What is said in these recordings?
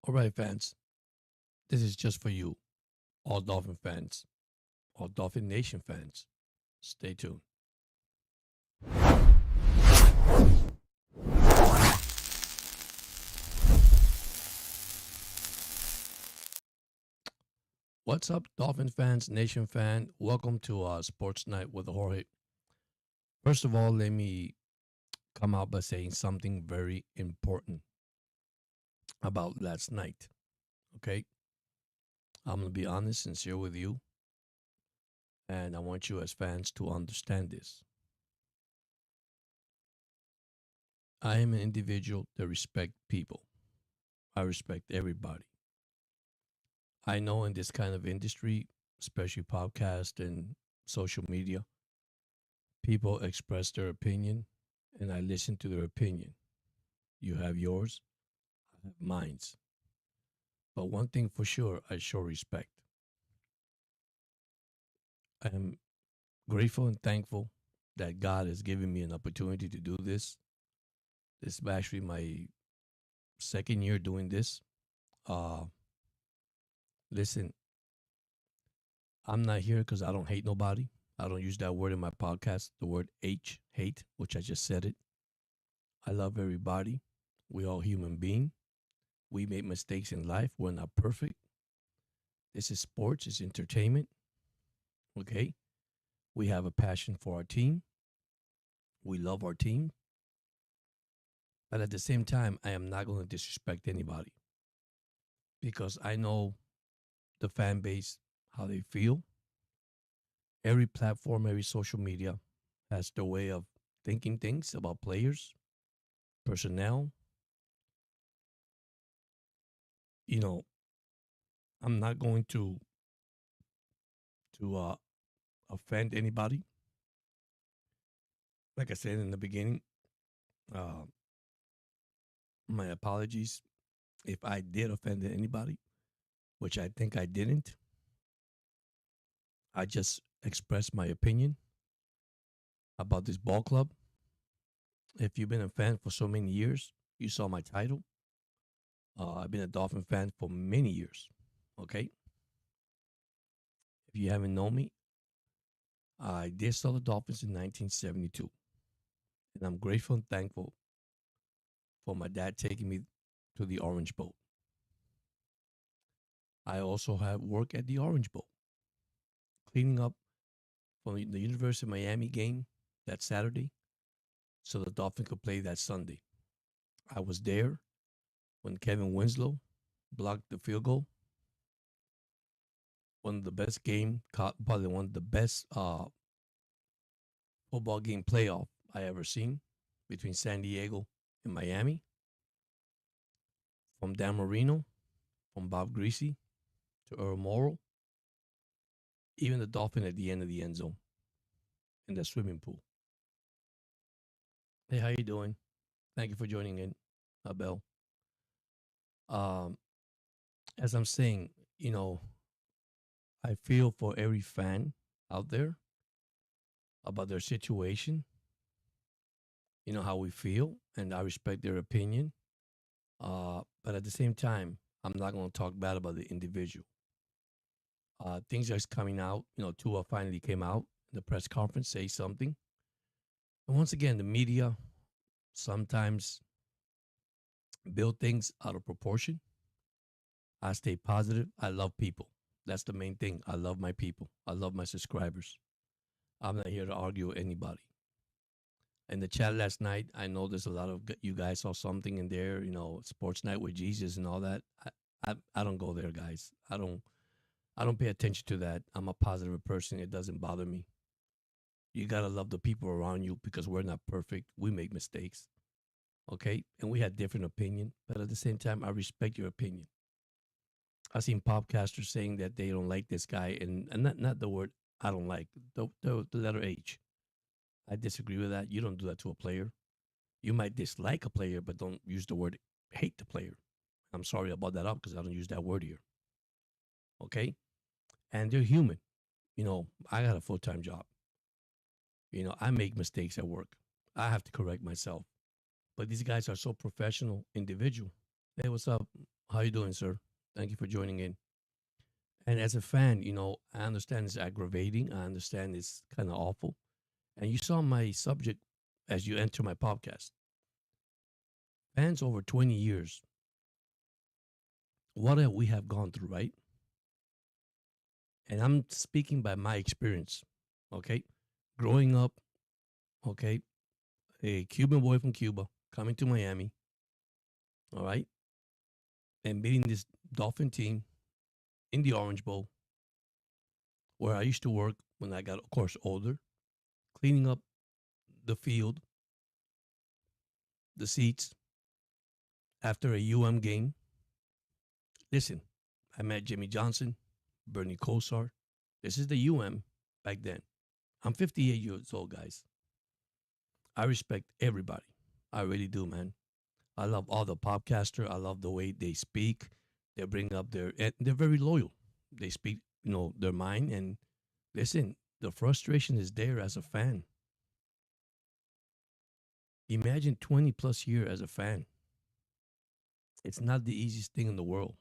All right, fans, this is just for you, all Dolphin fans, all Dolphin Nation fans. Stay tuned. What's up, Dolphin fans, Nation fan? Welcome to Sports Night with Jorge. First of all, let me come out by saying something very important about last night. Okay, I'm gonna be honest, sincere with you, and I want you as fans to understand this. I am an individual that respect people. I respect everybody. I know in this kind of industry, especially podcast and social media, people express their opinion and I listen to their opinion. You have yours, I have mine. But one thing for sure, I show respect. I am grateful and thankful that God has given me an opportunity to do this. This is actually my second year doing this. Uh, Listen, I'm not here because I don't hate nobody. I don't use that word in my podcast, the word hate, which I just said it. I love everybody. We all human being. We make mistakes in life. We're not perfect. This is sports, it's entertainment. Okay. We have a passion for our team. We love our team. But at the same time, I am not going to disrespect anybody because I know the fan base, how they feel. Every platform, every social media has their way of thinking things about players, personnel. You know, I'm not going to offend anybody. Like I said in the beginning, uh, my apologies if I did offend anybody, which I think I didn't. I just expressed my opinion about this ball club. If you've been a fan for so many years, you saw my title. I've been a Dolphin fan for many years. Okay. If you haven't known me, I did sell the Dolphins in 1972. And I'm grateful and thankful for my dad taking me to the Orange Bowl. I also have work at the Orange Bowl, cleaning up for the University of Miami game that Saturday so the Dolphins could play that Sunday. I was there when Kevin Winslow blocked the field goal. One of the best game, probably one of the best football game playoff I ever seen between San Diego and Miami. From Dan Marino, from Bob Greasy to Earl Morrall, even the Dolphin at the end of the end zone in the swimming pool. Hey, how you doing? Thank you for joining in, Abel. Um, as I'm saying, you know, I feel for every fan out there about their situation. You know how we feel, and I respect their opinion. But at the same time, I'm not going to talk bad about the individual. Things are coming out. You know, Tua finally came out in the press conference, say something. And once again, the media sometimes build things out of proportion. I stay positive. I love people. That's the main thing. I love my people. I love my subscribers. I'm not here to argue with anybody. In the chat last night, I know there's a lot of you guys saw something in there, you know, sports night with Jesus and all that. I don't go there, guys. I don't pay attention to that. I'm a positive person. It doesn't bother me. You gotta love the people around you because we're not perfect. We make mistakes. Okay? And we had different opinion, but at the same time, I respect your opinion. I've seen podcasters saying that they don't like this guy and not the word I don't like, the letter H. I disagree with that. You don't do that to a player. You might dislike a player, but don't use the word hate the player. I'm sorry about that up because I don't use that word here. Okay? And they're human. You know, I got a full time job. You know, I make mistakes at work. I have to correct myself. But these guys are so professional, individual. Hey, what's up? How you doing, sir? Thank you for joining in. And as a fan, I understand it's aggravating. I understand it's kind of awful. And you saw my subject as you enter my podcast. Fans over 20 years, what have we have gone through, right? And I'm speaking by my experience, okay? Growing up, okay, a Cuban boy from Cuba coming to Miami, all right, and meeting this Dolphin team in the Orange Bowl, where I used to work when I got, of course, older, cleaning up the field, the seats after a game. Listen, I met Jimmy Johnson, Bernie Kosar. This is the back then. I'm 58 years old, guys. I respect everybody. I really do, man. I love all the podcaster. I love the way they speak. They bring up and they're very loyal. They speak, their mind. And listen, the frustration is there as a fan. Imagine 20 plus years as a fan. It's not the easiest thing in the world.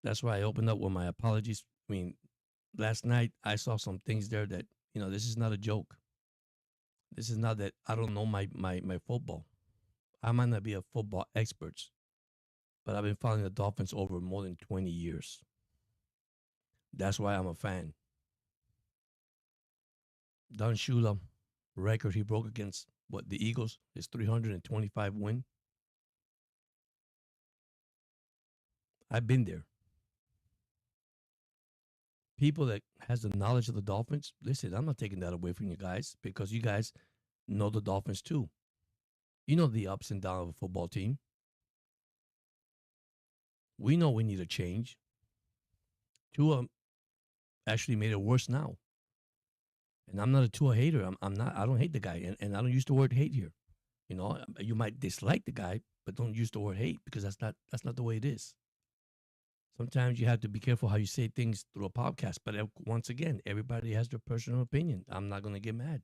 That's why I opened up with my apologies. I mean, last night I saw some things there that, this is not a joke. This is not that I don't know my football. I might not be a football expert, but I've been following the Dolphins over more than 20 years. That's why I'm a fan. Don Shula, record he broke against the Eagles, his 325 win. I've been there. People that has the knowledge of the Dolphins, listen, I'm not taking that away from you guys because you guys know the Dolphins too. You know the ups and downs of a football team. We know we need a change. Tua actually made it worse now. And I'm not a Tua hater. I'm not. I don't hate the guy, and I don't use the word hate here. You might dislike the guy, but don't use the word hate because that's not the way it is. Sometimes you have to be careful how you say things through a podcast. But once again, everybody has their personal opinion. I'm not going to get mad.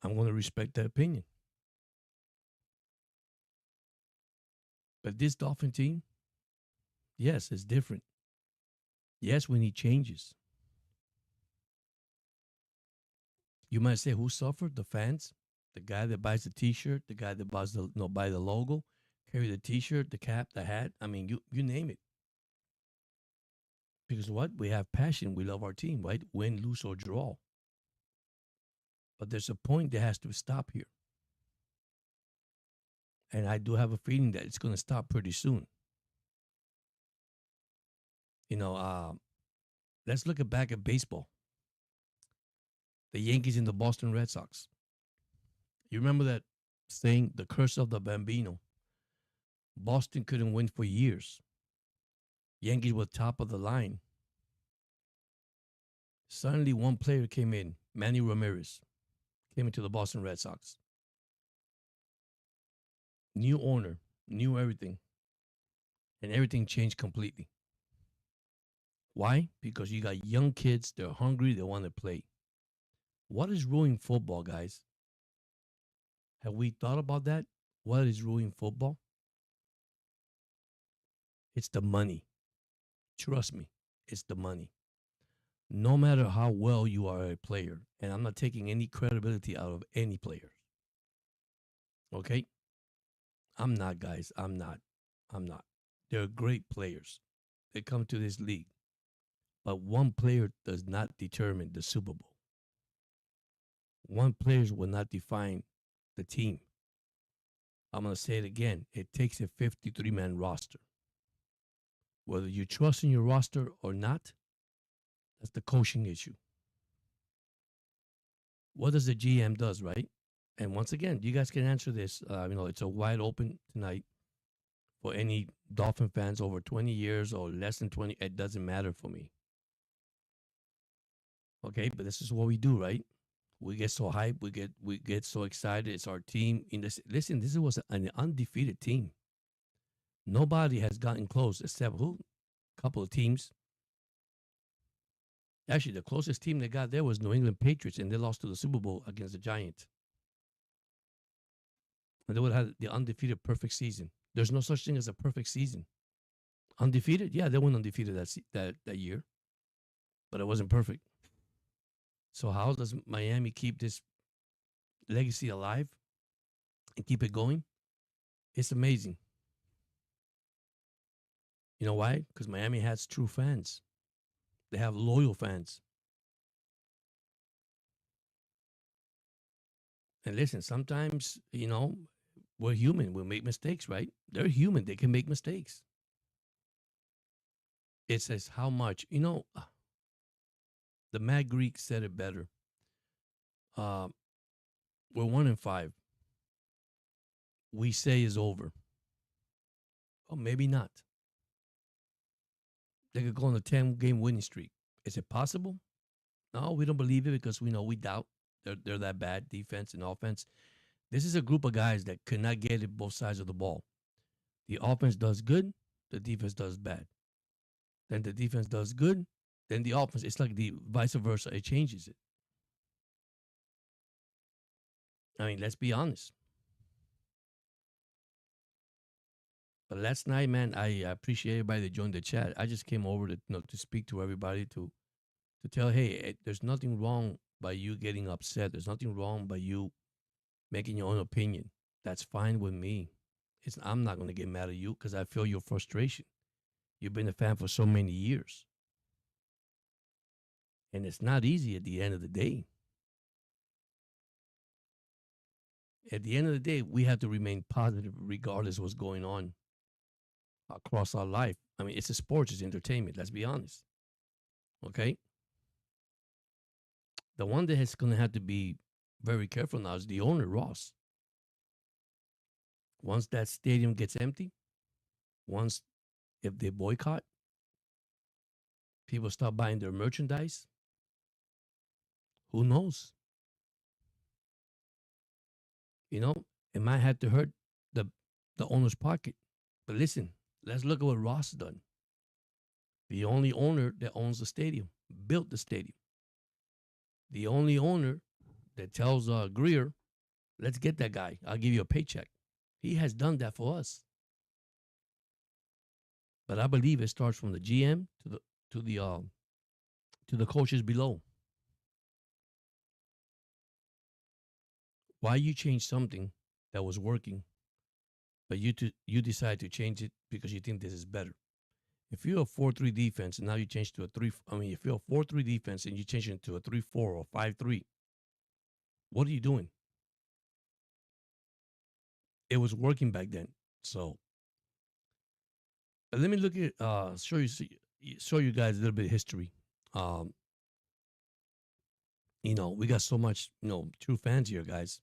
I'm going to respect their opinion. But this Dolphin team, yes, it's different. Yes, we need changes. You might say, who suffered? The fans, the guy that buys the T-shirt, the guy that buys buy the logo, carry the T-shirt, the cap, the hat. I mean, you name it. Because what? We have passion. We love our team, right? Win, lose, or draw. But there's a point that has to stop here. And I do have a feeling that it's going to stop pretty soon. Let's look back at baseball. The Yankees and the Boston Red Sox. You remember that saying, the curse of the Bambino? Boston couldn't win for years. Yankees were top of the line. Suddenly, one player came in, Manny Ramirez, came into the Boston Red Sox. New owner, new everything. And everything changed completely. Why? Because you got young kids, they're hungry, they want to play. What is ruining football, guys? Have we thought about that? What is ruining football? It's the money. Trust me, it's the money. No matter how well you are a player, and I'm not taking any credibility out of any player. Okay? I'm not, guys. I'm not. They're great players. They come to this league. But one player does not determine the Super Bowl. One player will not define the team. I'm going to say it again. It takes a 53-man roster. Whether you trust in your roster or not, that's the coaching issue. What does the GM does, right? And once again, you guys can answer this. It's a wide open tonight for any Dolphin fans over 20 years or less than 20. It doesn't matter for me. Okay, but this is what we do, right? We get so hyped. We get so excited. It's our team. Listen, this was an undefeated team. Nobody has gotten close except who? A couple of teams. Actually, the closest team they got there was New England Patriots, and they lost to the Super Bowl against the Giants. And they would have had the undefeated perfect season. There's no such thing as a perfect season. Undefeated? Yeah, they went undefeated that year, but it wasn't perfect. So how does Miami keep this legacy alive and keep it going? It's amazing. You know why? Because Miami has true fans. They have loyal fans. And listen, sometimes, we're human. We'll make mistakes, right? They're human. They can make mistakes. It says how much, the Mad Greek said it better. Uh, we're 1-5. We say is over. Oh, maybe not. They could go on a 10-game winning streak. Is it possible? No, we don't believe it because we doubt they're that bad, defense and offense. This is a group of guys that could not get it both sides of the ball. The offense does good, the defense does bad. Then the defense does good, then the offense, it's like the vice versa. It changes it. I mean, let's be honest. But last night, man, I appreciate everybody that joined the chat. I just came over to speak to everybody to tell, hey, there's nothing wrong by you getting upset. There's nothing wrong by you making your own opinion. That's fine with me. I'm not going to get mad at you because I feel your frustration. You've been a fan for so many years. And it's not easy at the end of the day. At the end of the day, we have to remain positive regardless of what's going on across our life. I mean, it's a sports, it's entertainment. Let's be honest. Okay? The one that is going to have to be very careful now is the owner, Ross. Once that stadium gets empty, if they boycott, people start buying their merchandise, who knows? It might have to hurt the owner's pocket. But listen, let's look at what Ross done. The only owner that owns the stadium, built the stadium. The only owner that tells Greer, let's get that guy. I'll give you a paycheck. He has done that for us. But I believe it starts from the GM to the coaches below. Why you change something that was working, but you decide to change it because you think this is better? If you're a 4-3 defense and now you change to a 3, if you're a 4-3 defense and you change it to a 3-4 or 5-3, what are you doing? It was working back then. So, but let me look at show you guys a little bit of history. We got so much, true fans here, guys.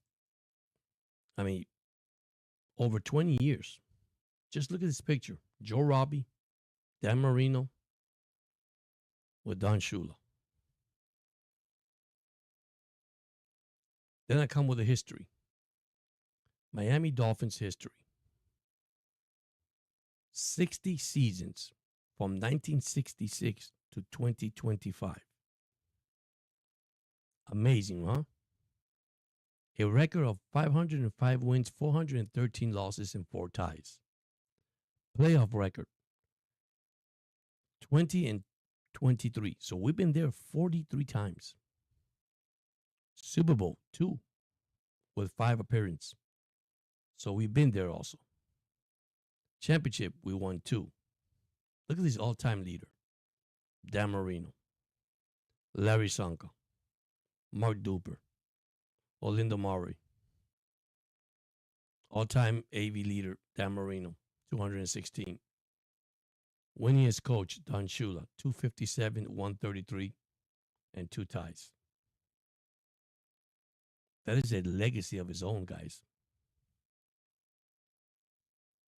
I mean, over 20 years. Just look at this picture. Joe Robbie, Dan Marino with Don Shula. Then I come with a history. Miami Dolphins history. 60 seasons from 1966 to 2025. Amazing, huh? A record of 505 wins, 413 losses, and 4 ties. Playoff record 20 and 23. So we've been there 43 times. Super Bowl 2 with 5 appearances. So we've been there also. Championship, we won 2. Look at this all-time leader. Dan Marino, Larry Sanka, Mark Duper, Olindo Maury. All-time AV leader, Dan Marino, 216. Winningest coach, Don Shula, 257, 133, and 2 ties. That is a legacy of his own, guys.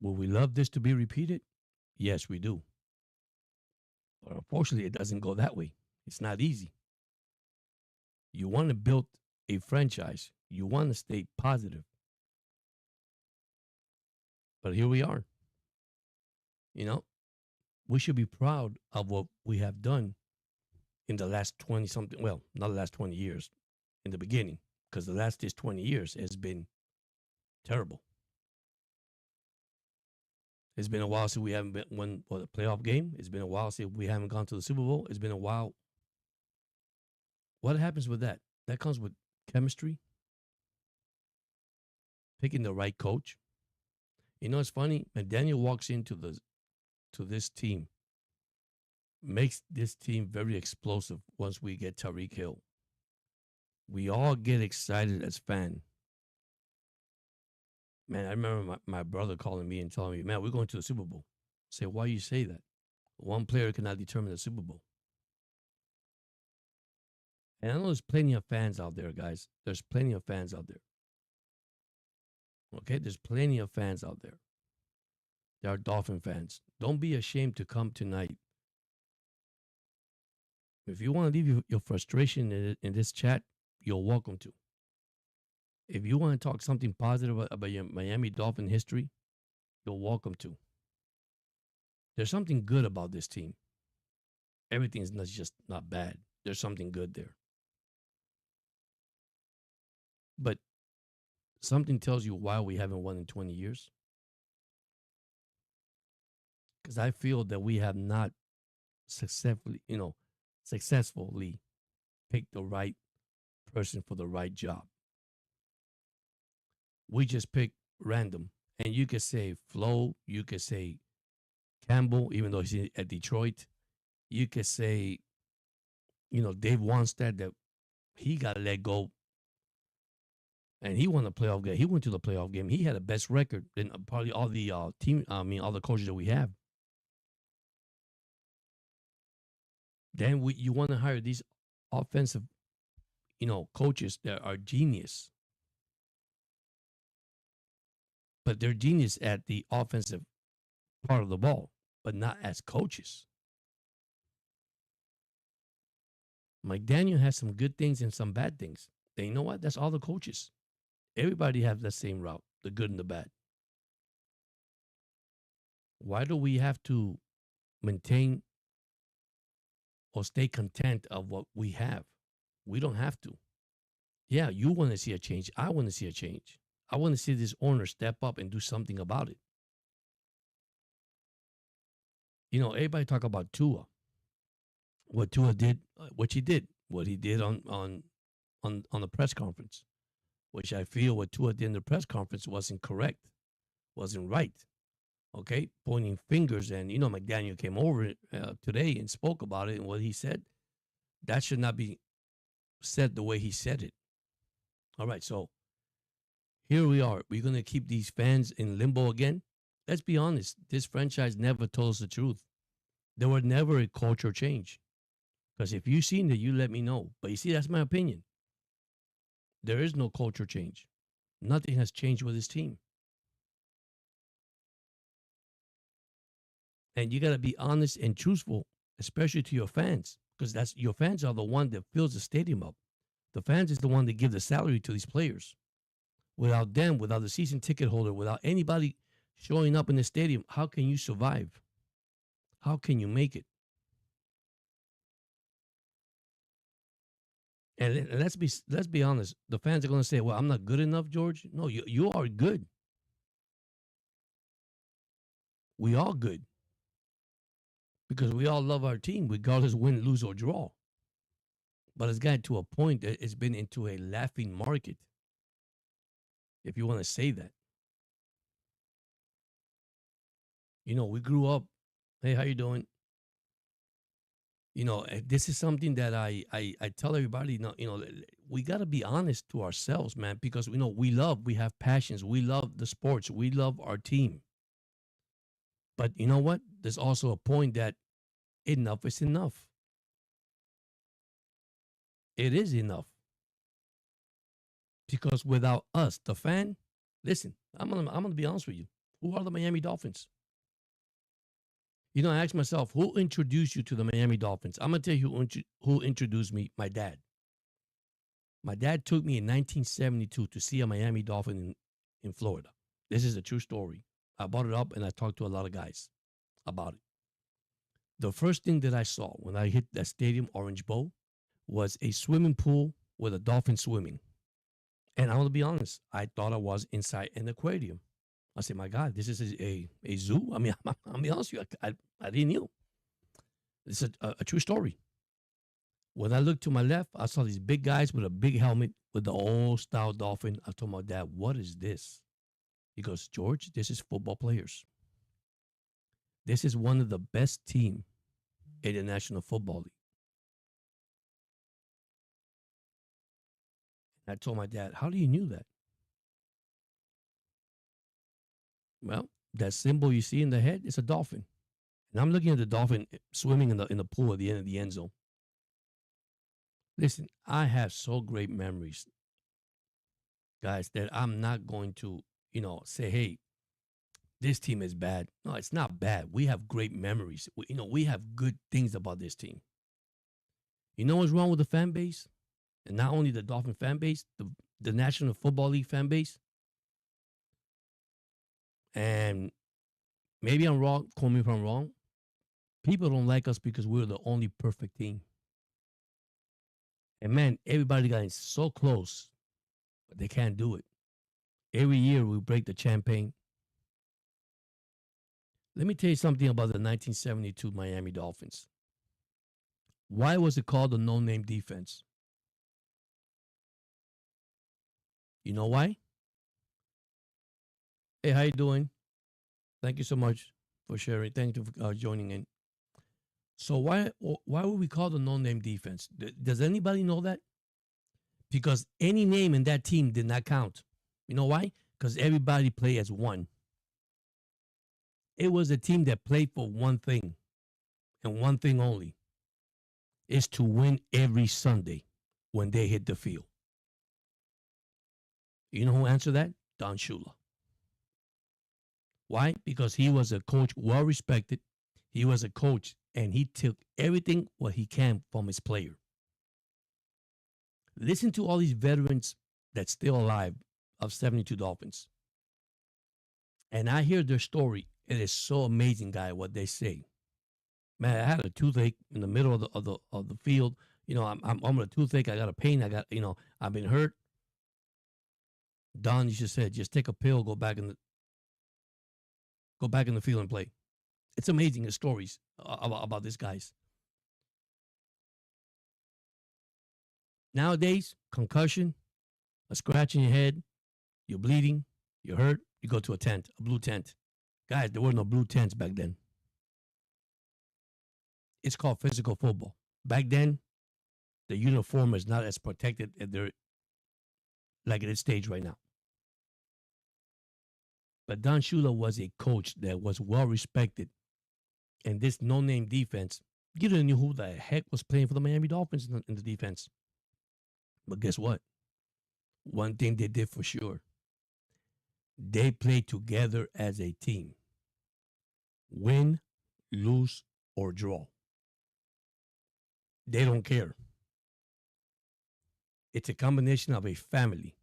Would we love this to be repeated? Yes, we do. But unfortunately, it doesn't go that way. It's not easy. You want to build a franchise. You want to stay positive. But here we are. We should be proud of what we have done in the last 20 something. Well, not the last 20 years, in the beginning, because the last 20 years has been terrible. It's been a while since we haven't been won a playoff game. It's been a while since we haven't gone to the Super Bowl. It's been a while. What happens with that? That comes with chemistry, picking the right coach. You know, it's funny. McDaniel walks into this team, makes this team very explosive once we get Tyreek Hill. We all get excited as fans. Man, I remember my brother calling me and telling me, man, we're going to the Super Bowl. I say, why you say that? One player cannot determine the Super Bowl. And I know there's plenty of fans out there, guys. There's plenty of fans out there. Okay? There's plenty of fans out there. There are Dolphin fans. Don't be ashamed to come tonight. If you want to leave your frustration in this chat, you're welcome to. If you want to talk something positive about your Miami Dolphin history, you're welcome to. There's something good about this team. Everything is not just not bad. There's something good there. But something tells you why we haven't won in 20 years. Because I feel that we have not successfully picked the right person for the right job. We just pick random. And you could say Flo, you could say Campbell, even though he's at Detroit. You could say, Dave Wanstead, that he got let go. And he won the playoff game. He went to the playoff game. He had the best record than probably all the all the coaches that we have. Then you want to hire these offensive, coaches that are genius. But they're genius at the offensive part of the ball, but not as coaches. McDaniel has some good things and some bad things. And you know what? That's all the coaches. Everybody has the same route, the good and the bad. Why do we have to maintain or stay content of what we have? We don't have to. Yeah, you want to see a change. I want to see a change. I want to see this owner step up and do something about it. Everybody talk about Tua. What Tua did, what he did on the press conference, which I feel what Tua did in the press conference wasn't correct, wasn't right. Okay, pointing fingers, and McDaniel came over today and spoke about it, and what he said, that should not be said the way he said it. All right, so here we are. We're going to keep these fans in limbo again. Let's be honest. This franchise never told us the truth. There was never a culture change. Because if you've seen it, you let me know. But you see, that's my opinion. There is no culture change. Nothing has changed with this team. And you got to be honest and truthful, especially to your fans, because your fans are the one that fills the stadium up. The fans is the one that give the salary to these players. Without them, without the season ticket holder, without anybody showing up in the stadium, how can you survive? How can you make it? And let's be honest. The fans are going to say, "Well, I'm not good enough, George." No, you are good. We are good because we all love our team, regardless win, lose, or draw. But it's gotten to a point that it's been into a laughing market, if you want to say that. We grew up. Hey, how you doing? This is something that I tell everybody. We got to be honest to ourselves, man, because we have passions. We love the sports. We love our team. But you know what? There's also a point that enough is enough. It is enough. Because without us, the fan, listen, I'm gonna be honest with you. Who are the Miami Dolphins? I asked myself, who introduced you to the Miami Dolphins? I'm gonna tell you who introduced me. My dad. My dad took me in 1972 to see a Miami Dolphin in Florida. This is a true story. I brought it up and I talked to a lot of guys about it. The first thing that I saw when I hit that stadium, Orange Bowl, was a swimming pool with a dolphin swimming. And I want to be honest, I thought I was inside an aquarium. I said, my God, this is a zoo. I mean, I'll be honest with you, I didn't know. It's a true story. When I looked to my left, I saw these big guys with a big helmet with the old style dolphin. I told my dad, what is this? He goes, George, this is football players. This is one of the best team in the National Football League. I told my dad, how do you knew that? Well, that symbol you see in the head is a dolphin. And I'm looking at the dolphin swimming in the pool at the end of the end zone. Listen, I have so great memories, guys, that I'm not going to, say, hey, this team is bad. No, it's not bad. We have great memories. We have good things about this team. You know what's wrong with the fan base? And not only the Dolphin fan base, the National Football League fan base. And maybe I'm wrong. Call me if I'm wrong. People don't like us because we're the only perfect team. And man, everybody got so close, but they can't do it. Every year we break the champagne. Let me tell you something about the 1972 Miami Dolphins. Why was it called the no-name defense? You know why? Hey, how you doing? Thank you so much for sharing. Thank you for joining in. So why would we call the no-name defense? Does anybody know that? Because any name in that team did not count. You know why? Because everybody played as one. It was a team that played for one thing and one thing only, is to win every Sunday when they hit the field. You know who answered that? Don Shula. Why? Because he was a coach well respected. He was a coach and he took everything what he can from his player. Listen to all these veterans that's still alive of 72 Dolphins. And I hear their story. It is so amazing, guy, what they say. Man, I had a toothache in the middle of the field. I'm with a toothache. I got a pain. I've been hurt. Don, you just said, just take a pill, go back in the field and play. It's amazing the stories about these guys. Nowadays, concussion, a scratch in your head, you're bleeding, you're hurt, you go to a tent, a blue tent. Guys, there were no blue tents back then. It's called physical football. Back then, the uniform is not as protected as like it is staged right now. But Don Shula was a coach that was well respected. And this no-name defense, you didn't know who the heck was playing for the Miami Dolphins in the defense. But guess what? One thing they did for sure. They played together as a team. Win, lose, or draw. They don't care. It's a combination of a family.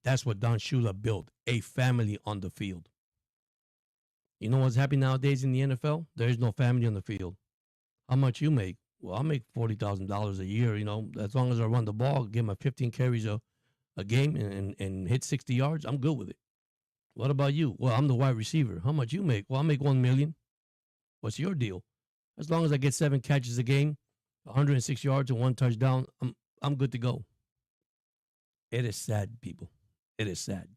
That's what Don Shula built, a family on the field. You know what's happening nowadays in the NFL? There is no family on the field. How much you make? Well, I make $40,000 a year. As long as I run the ball, give my 15 carries a game and hit 60 yards, I'm good with it. What about you? Well, I'm the wide receiver. How much you make? Well, I make $1 million. What's your deal? As long as I get 7 catches a game, 106 yards and 1 touchdown, I'm good to go. It is sad, people. It is sad.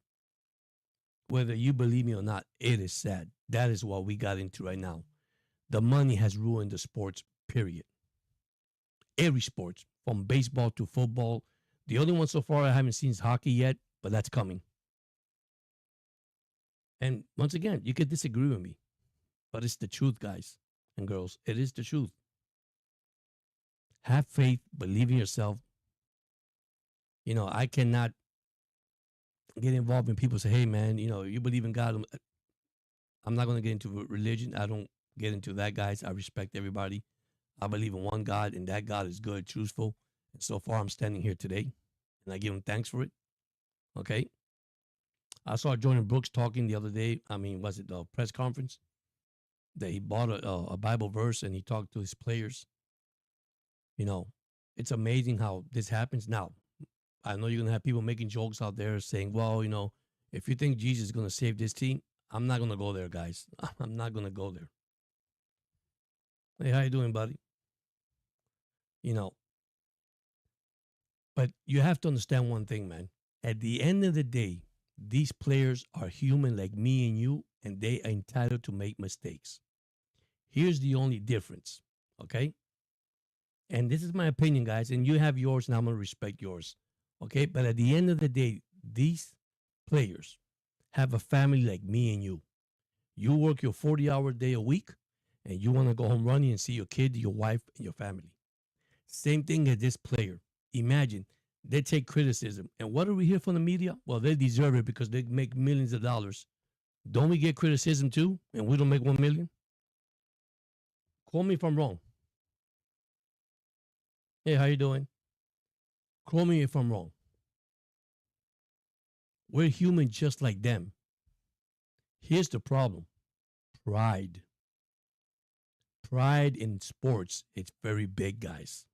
Whether you believe me or not, it is sad. That is what we got into right now. The money has ruined the sports, period. Every sports, from baseball to football. The only one so far I haven't seen is hockey yet, but that's coming. And once again, you could disagree with me, but it's the truth, guys and girls. It is the truth. Have faith, believe in yourself. I cannot get involved when people say, hey, man, you believe in God. I'm not going to get into religion. I don't get into that, guys. I respect everybody. I believe in one God, and that God is good, truthful. And so far, I'm standing here today, and I give him thanks for it. Okay? I saw Jordan Brooks talking the other day. Was it the press conference? That he bought a Bible verse, and he talked to his players. It's amazing how this happens. Now, I know you're going to have people making jokes out there saying, well, if you think Jesus is going to save this team, I'm not gonna go there, guys. I'm not gonna go there. Hey, how you doing, buddy? You know, but you have to understand one thing, man. At the end of the day, these players are human like me and you, and they are entitled to make mistakes. Here's the only difference, okay? And this is my opinion, guys, and you have yours, and I'm gonna respect yours, okay? But at the end of the day, these players have a family like me and you. You work your 40-hour day a week, and you want to go home running and see your kid, your wife, and your family. Same thing as this player. Imagine they take criticism. And what do we hear from the media? Well, they deserve it because they make millions of dollars. Don't we get criticism too? And we don't make 1 million? Call me if I'm wrong. Hey, how you doing? Call me if I'm wrong. We're human just like them. Here's the problem. Pride. Pride in sports, it's very big, guys.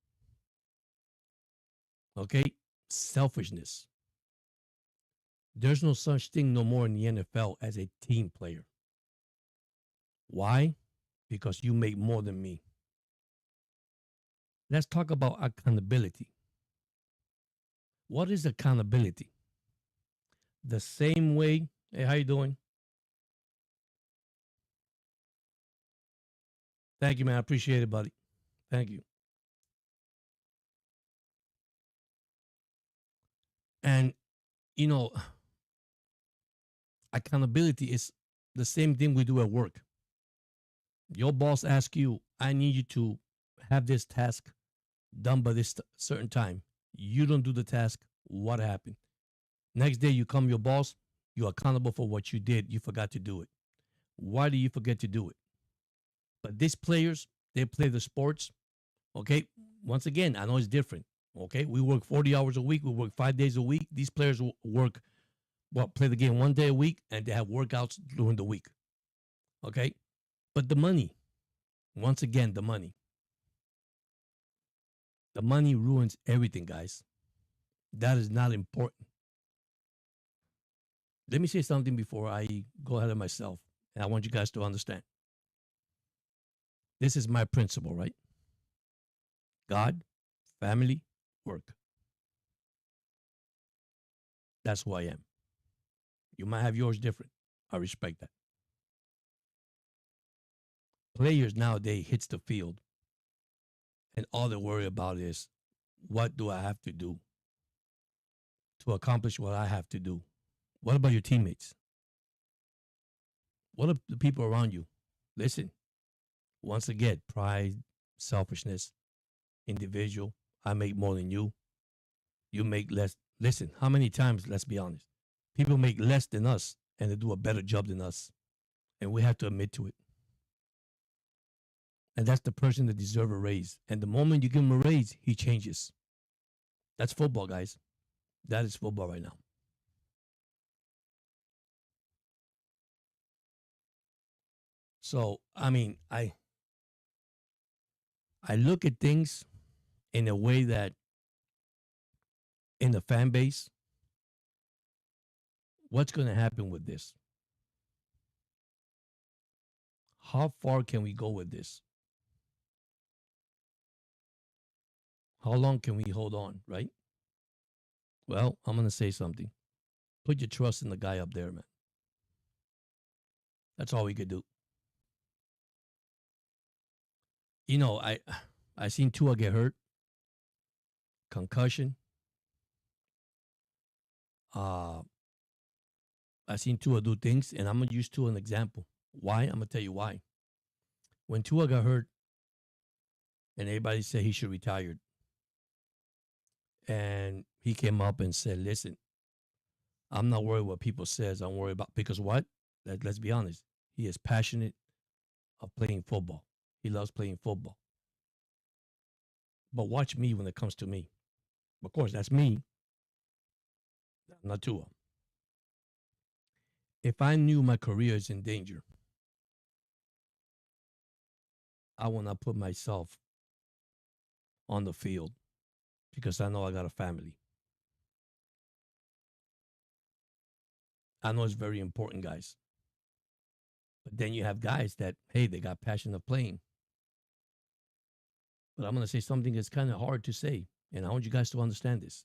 Okay? Selfishness. There's no such thing no more in the NFL as a team player. Why? Because you make more than me. Let's talk about accountability. What is accountability? The same way, hey, how you doing? Thank you, man. I appreciate it, buddy. Thank you. And, you know, accountability is the same thing we do at work. Your boss asks you, I need you to have this task done by this certain time. You don't do the task. What happened? Next day, you come your boss. You're accountable for what you did. You forgot to do it. Why do you forget to do it? But these players, they play the sports. Okay. Once again, I know it's different. Okay. We work 40 hours a week. We work 5 days a week. These players work, well, play the game 1 day a week, and they have workouts during the week. Okay. But the money, once again, the money. The money ruins everything, guys. That is not important. Let me say something before I go ahead of myself. And I want you guys to understand. This is my principle, right? God, family, work. That's who I am. You might have yours different. I respect that. Players nowadays hits the field, and all they worry about is, what do I have to do to accomplish what I have to do? What about your teammates? What are the people around you? Listen, once again, pride, selfishness, individual. I make more than you. You make less. Listen, how many times, let's be honest, people make less than us and they do a better job than us. And we have to admit to it. And that's the person that deserves a raise. And the moment you give him a raise, he changes. That's football, guys. That is football right now. So, I mean, I look at things in a way that in the fan base, what's going to happen with this? How far can we go with this? How long can we hold on, right? Well, I'm going to say something. Put your trust in the guy up there, man. That's all we could do. You know, I seen Tua get hurt, concussion. I seen Tua do things, and I'm gonna use Tua an example. Why? I'm gonna tell you why. When Tua got hurt, and everybody said he should retire, and he came up and said, "Listen, I'm not worried what people says. I'm worried about because what? Let's be honest. He is passionate of playing football. He loves playing football. But watch me when it comes to me. Of course, that's me, not Tua. If I knew my career is in danger, I will not put myself on the field because I know I got a family. I know it's very important, guys. But then you have guys that, hey, they got passion of playing. But I'm going to say something that's kind of hard to say. And I want you guys to understand this.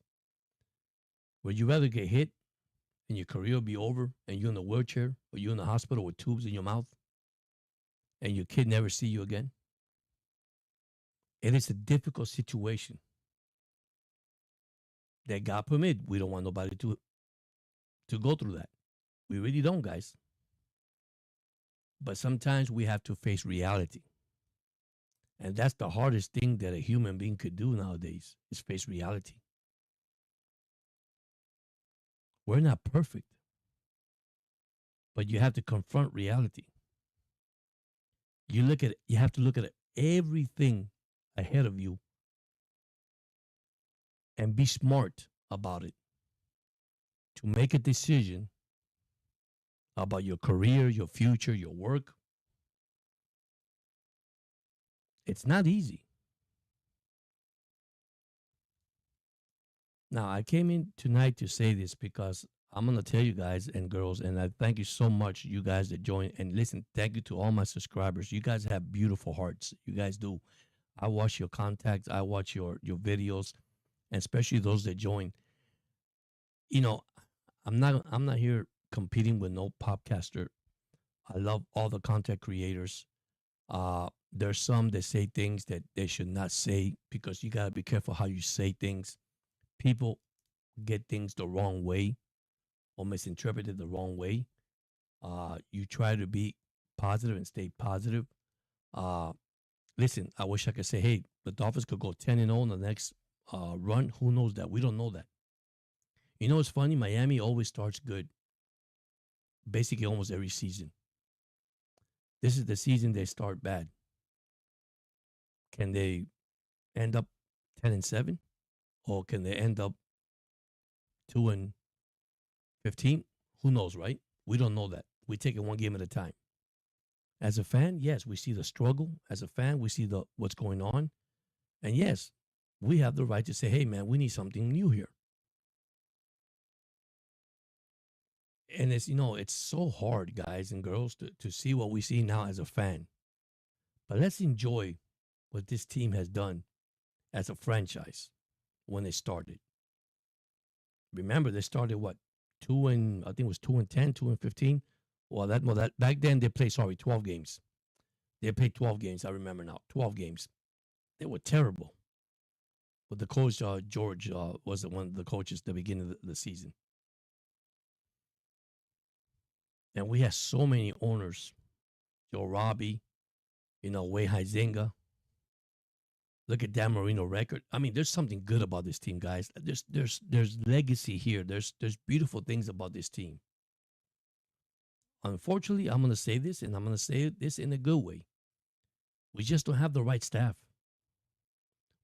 Would you rather get hit and your career will be over and you're in a wheelchair or you're in the hospital with tubes in your mouth and your kid never see you again? It is a difficult situation that God permit. We don't want nobody to go through that. We really don't, guys. But sometimes we have to face reality. And that's the hardest thing that a human being could do nowadays is face reality. We're not perfect, but you have to confront reality. You have to look at everything ahead of you and be smart about it to make a decision about your career, your future, your work. It's not easy. Now, I came in tonight to say this because I'm going to tell you guys and girls, and I thank you so much, you guys that join. And listen, thank you to all my subscribers. You guys have beautiful hearts. You guys do. I watch your contacts. I watch your videos, and especially those that join. You know, I'm not here competing with no popcaster. I love all the content creators. There's some that say things that they should not say because you got to be careful how you say things. People get things the wrong way or misinterpret it the wrong way. You try to be positive and stay positive. Listen, I wish I could say, hey, the Dolphins could go 10-0 in the next run. Who knows that? We don't know that. You know, it's funny. Miami always starts good, basically almost every season. This is the season they start bad. Can they end up 10-7? Or can they end up 2-15? Who knows, right? We don't know that. We take it one game at a time. As a fan, yes, we see the struggle. As a fan, we see what's going on. And yes, we have the right to say, hey, man, we need something new here. And it's so hard, guys and girls, to see what we see now as a fan. But let's enjoy what this team has done as a franchise when they started. Remember, they started what? I think it was 2-10, 2-15. Well, that back then they played 12 games. They played 12 games. I remember now, 12 games. They were terrible. But the coach George was one of the coaches at the beginning of the season. And we had so many owners. Joe Robbie, Wei Huizenga. Look at Dan Marino record. I mean, there's something good about this team, guys. There's legacy here. There's beautiful things about this team. Unfortunately, I'm going to say this, and I'm going to say this in a good way. We just don't have the right staff.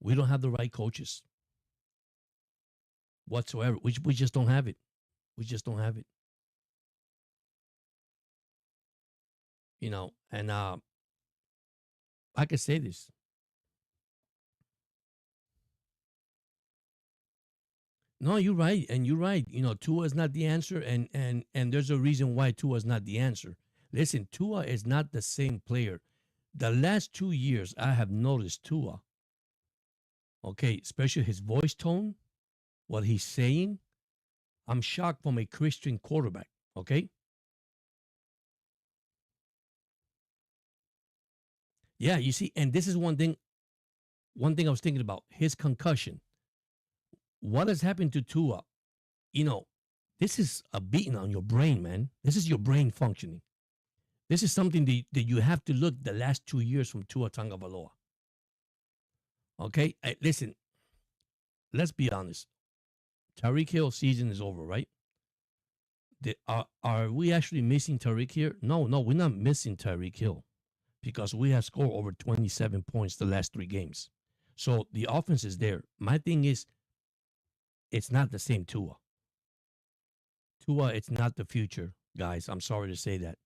We don't have the right coaches whatsoever. We just don't have it. We just don't have it. And I can say this. No, you're right, and you're right. Tua is not the answer, and there's a reason why Tua is not the answer. Listen, Tua is not the same player. The last 2 years, I have noticed Tua. Okay, especially his voice tone, what he's saying. I'm shocked from a Christian quarterback. Okay. Yeah, you see, and this is one thing. One thing I was thinking about his concussion. What has happened to Tua? This is a beating on your brain, man. This is your brain functioning. This is something that you have to look the last 2 years from Tua Tagovailoa. Okay, listen. Let's be honest. Tyreek Hill season is over, right? Are we actually missing Tyreek here? No, we're not missing Tyreek Hill because we have scored over 27 points the last 3 games. So the offense is there. My thing is, it's not the same Tua. Tua, it's not the future, guys. I'm sorry to say that.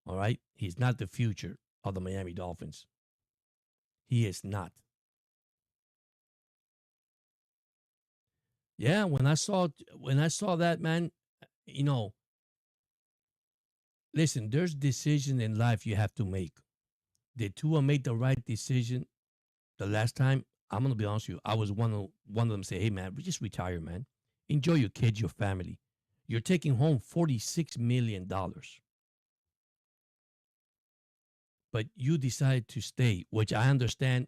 All right? He's not the future of the Miami Dolphins. He is not. Yeah, when I saw that, man, Listen, there's decisions in life you have to make. Did Tua make the right decision the last time? I'm gonna be honest with you. I was one of them say, "Hey man, just retire, man. Enjoy your kids, your family. You're taking home $46 million, but you decided to stay," which I understand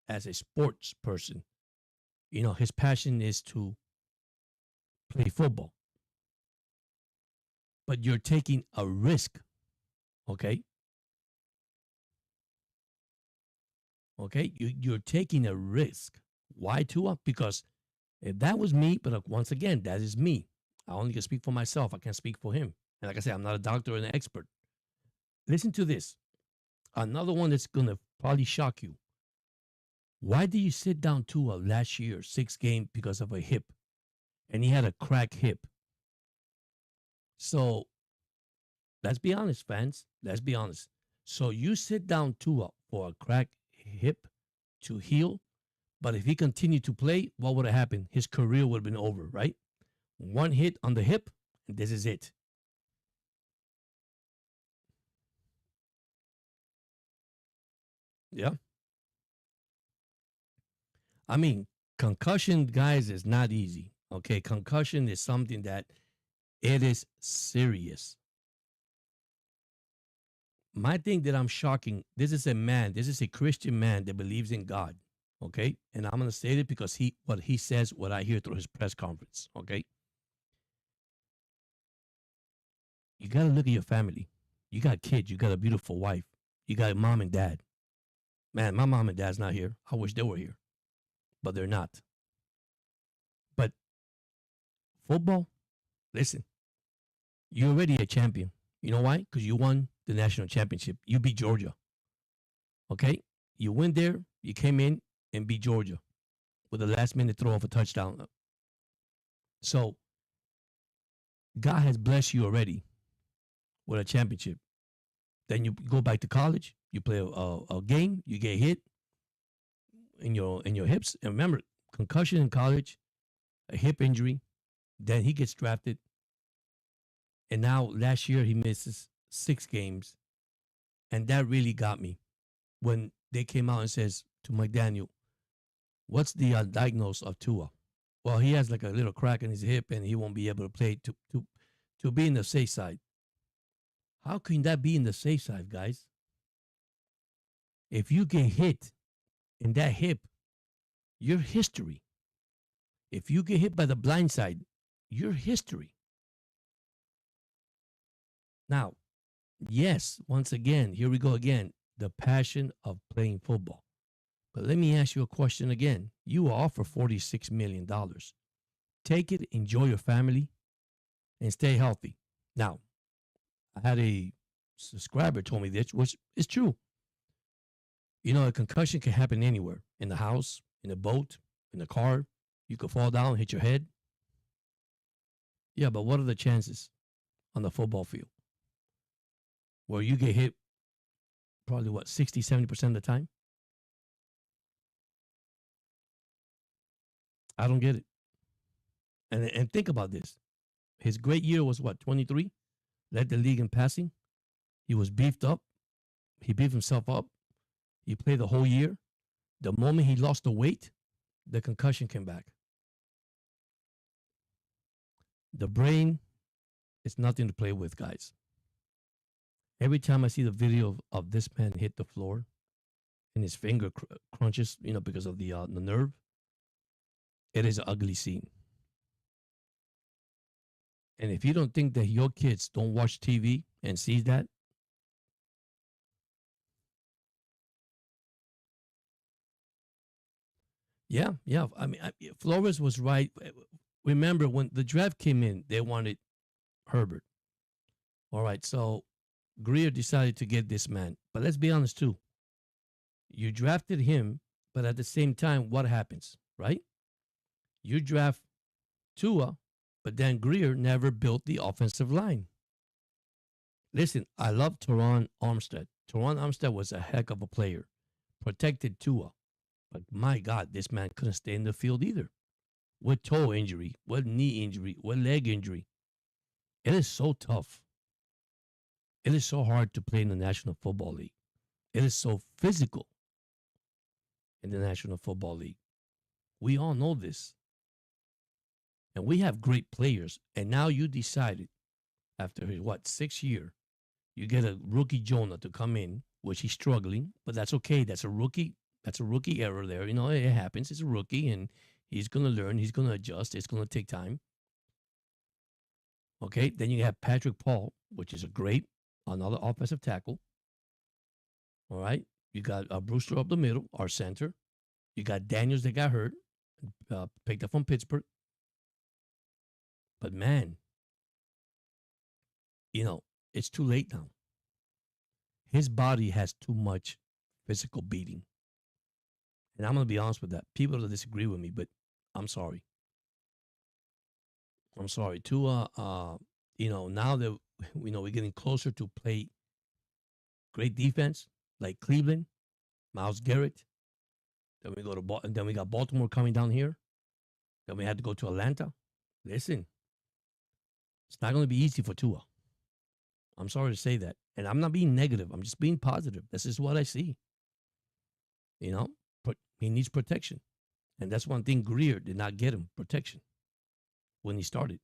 as a sports person. You know, his passion is to play football, but you're taking a risk. Okay, okay, you're taking a risk. Why, Tua? Because if that was me, but once again, that is me. I only can speak for myself. I can't speak for him. And like I said, I'm not a doctor and an expert. Listen to this. Another one that's gonna probably shock you. Why did you sit down Tua last year, 6 game because of a hip, and he had a crack hip? So let's be honest, fans. Let's be honest. So you sit down Tua for a crack hip to heal, but if he continued to play, what would have happened? His career would have been over, right? One hit on the hip, and this is it. Yeah. I mean, concussion, guys, is not easy. Okay. Concussion is something that it is serious. My thing that I'm shocking, this is a man, this is a Christian man that believes in God. Okay. And I'm gonna say it because what he says, what I hear through his press conference. Okay. You gotta look at your family. You got kids, you got a beautiful wife, you got mom and dad. Man, my mom and dad's not here. I wish they were here, but they're not. But football, listen, you're already a champion. You know why? Because you won the national championship. You beat Georgia. Okay? You went there, you came in and beat Georgia with a last minute throw of a touchdown. So God has blessed you already with a championship. Then you go back to college, you play a game, you get hit in your hips. And remember, concussion in college, a hip injury, then he gets drafted. And now last year he misses 6 games. And that really got me when they came out and says to McDaniel, what's the diagnosis of Tua? Well, he has like a little crack in his hip and he won't be able to play to be in the safe side. How can that be in the safe side, guys? If you get hit in that hip, your history. If you get hit by the blind side, your history. Now, yes, once again, here we go again, the passion of playing football. But let me ask you a question again. You are offered $46 million. Take it, enjoy your family, and stay healthy. Now, I had a subscriber told me this, which is true. You know, a concussion can happen anywhere, in the house, in a boat, in a car. You could fall down, hit your head. Yeah, but what are the chances on the football field where you get hit probably what, 60, 70% of the time? I don't get it. And think about this. His great year was what, 23? Led the league in passing. He was beefed up. He beefed himself up. He played the whole year. The moment he lost the weight, the concussion came back. The brain is nothing to play with, guys. Every time I see the video of this man hit the floor and his finger crunches, you know, because of the nerve, it is an ugly scene. And if you don't think that your kids don't watch TV and see that, yeah, yeah. I mean, Flores was right. Remember when the draft came in, they wanted Herbert. All right, so Greer decided to get this man. But let's be honest too. You drafted him, but at the same time, what happens, right? You draft Tua, but then Greer never built the offensive line. Listen, I love Teron Armstead. Teron Armstead was a heck of a player, protected Tua. But my God, this man couldn't stay in the field either. What toe injury, what knee injury, what leg injury. It is so tough. It is so hard to play in the National Football League. It is so physical in the National Football League. We all know this. And we have great players. And now you decided, after his, 6 year, you get a rookie Jonah to come in, which he's struggling, but that's okay. That's a rookie. That's a rookie error there. You know, it happens. It's a rookie, and he's going to learn. He's going to adjust. It's going to take time. Okay. Then you have Patrick Paul, which is a great, another offensive tackle. All right. You got Brewster up the middle, our center. You got Daniels that got hurt, picked up from Pittsburgh. But man, you know, it's too late now. His body has too much physical beating. And I'm going to be honest with that. People will disagree with me, but I'm sorry. I'm sorry. Tua, now that, we're getting closer to play great defense like Cleveland, Myles Garrett. Then we go to then we got Baltimore coming down here. Then we had to go to Atlanta. Listen, it's not going to be easy for Tua. I'm sorry to say that. And I'm not being negative. I'm just being positive. This is what I see. He needs protection. And that's one thing Greer did not get him, protection, when he started.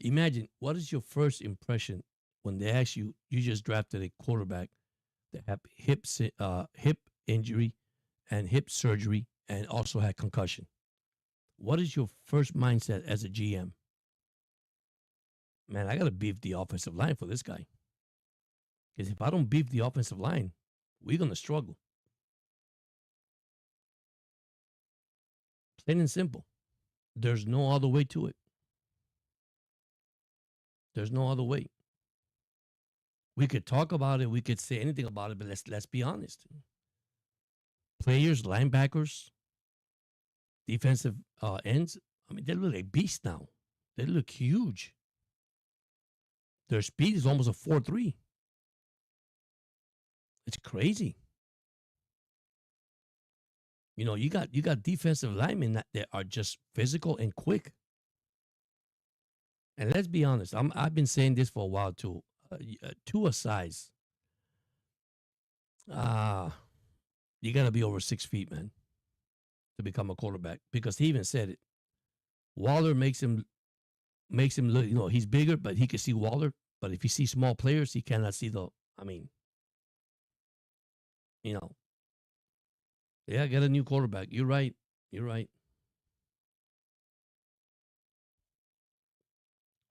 Imagine, what is your first impression when they ask you, you just drafted a quarterback that had hip injury and hip surgery and also had concussion? What is your first mindset as a GM? Man, I got to beef the offensive line for this guy. Because if I don't beef the offensive line, we're going to struggle. Plain and simple. There's no other way to it. There's no other way. We could talk about it. We could say anything about it, but let's be honest. Players, linebackers, defensive ends, I mean, they look like beasts now. They look huge. Their speed is almost a 4.3. It's crazy. You got defensive linemen that are just physical and quick. And let's be honest, I've been saying this for a while too. Tua size, you got to be over 6 feet, man, to become a quarterback. Because he even said it. Waller makes him look. He's bigger, but he can see Waller. But if you see small players, he cannot see the. I mean, yeah, get a new quarterback. You're right.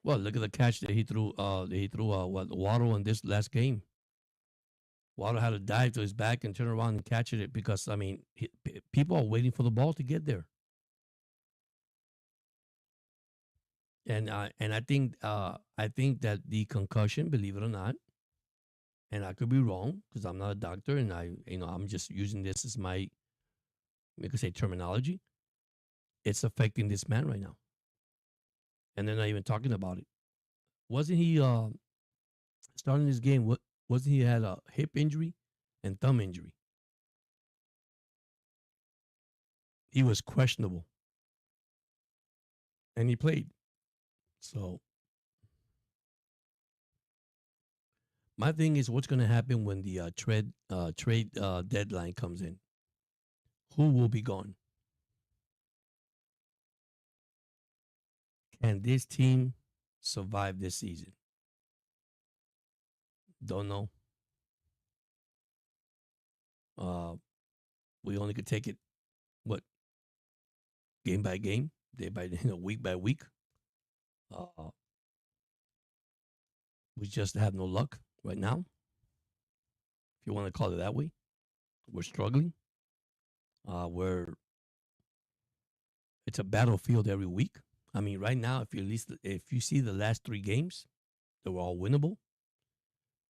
Well, look at the catch that he threw. Waddle in this last game. Waddle had to dive to his back and turn around and catch it because people are waiting for the ball to get there. And I think that the concussion, believe it or not, and I could be wrong because I'm not a doctor and I'm just using this as my, we could say, terminology. It's affecting this man right now, and they're not even talking about it. Wasn't he starting this game? Wasn't he had a hip injury and thumb injury? He was questionable, and he played. So my thing is, what's going to happen when the trade deadline comes in? Who will be gone? Can this team survive this season? Don't know. We only could take it, game by game, day by week by week. We just have no luck right now, if you want to call it that way. We're struggling. It's a battlefield every week. I mean, right now, if you see the last 3 games, they were all winnable.